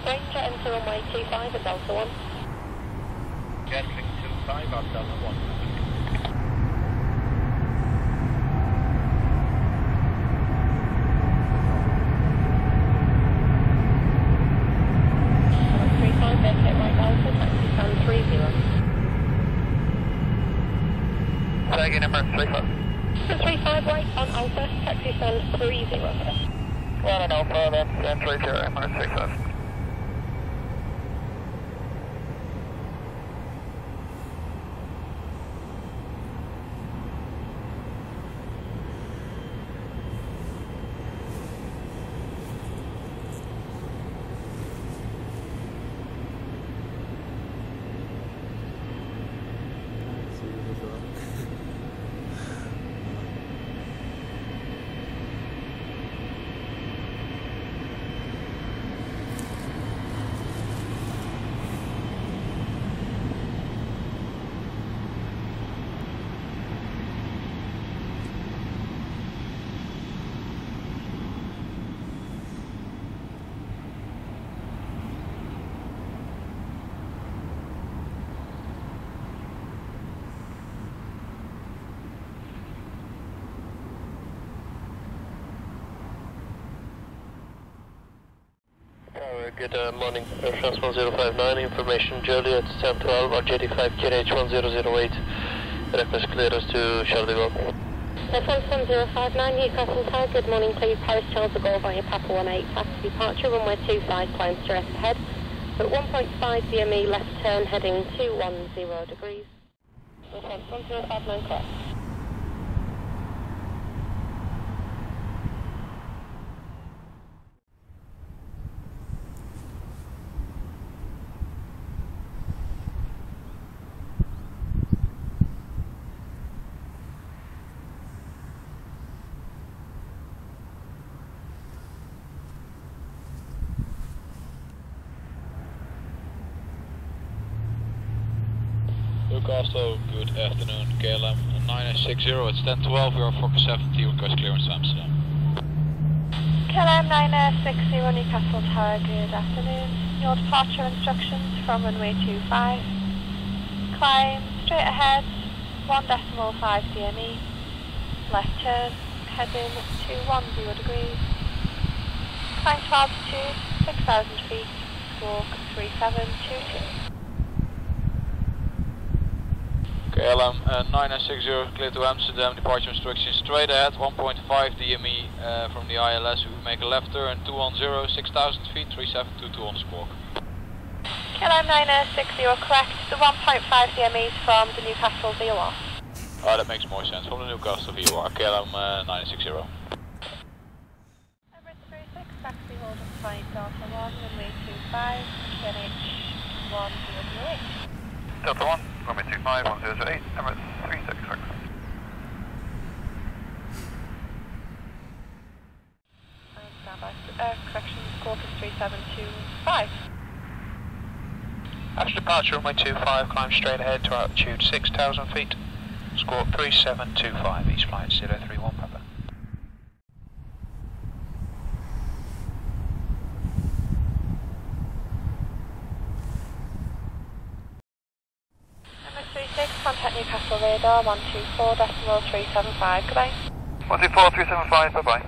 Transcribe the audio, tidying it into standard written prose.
Ranger, enter runway 25 at Delta 1. Gatling 25 at Delta 1. Say again, Emirates 35. 35 right on Alpha, taxi stand 30. 1 on Alpha, that's 30, Emirates 35. Good morning, Air France 1059, information Juliet 1012 or JD5 KH 1008, request clearance to Charles de Gaulle. Air France 1059, Newcastle Tower, good morning, please, Paris Charles de Gaulle via Papa 18, fast departure, runway 25, climb straight ahead, at 1.5 DME, left turn, heading 210 degrees. Air France 1059, correct. Newcastle, good afternoon, KLM 960, it's 1012, we are Fokker 70, request clearance to Amsterdam. KLM 960, Newcastle Tower, good afternoon. Your departure instructions from runway 25. Climb straight ahead, 1.5 DME, left turn, heading 210 degrees. Climb to altitude, 6,000 feet, squawk 3722. KLM 960, clear to Amsterdam, departure instructions straight ahead, 1.5 DME from the ILS, we make a left turn, 210, 6,000 feet, 3722 on squawk. KLM 960, correct, the 1.5 DME is from the Newcastle VOR. Oh, that makes more sense, from the Newcastle VOR, KLM 960. Emirates 36, taxi hold on flight Delta 1, runway 25, KNH 1008. Delta 1, runway 25, 1008, Emirates 36, correct. And standby, correction, squawk is 3725. After departure, runway 25, climb straight ahead to altitude 6,000 feet, squawk 3725, each flight 031 Papa. Contact Newcastle radar 124.375, goodbye. 124.375, bye bye.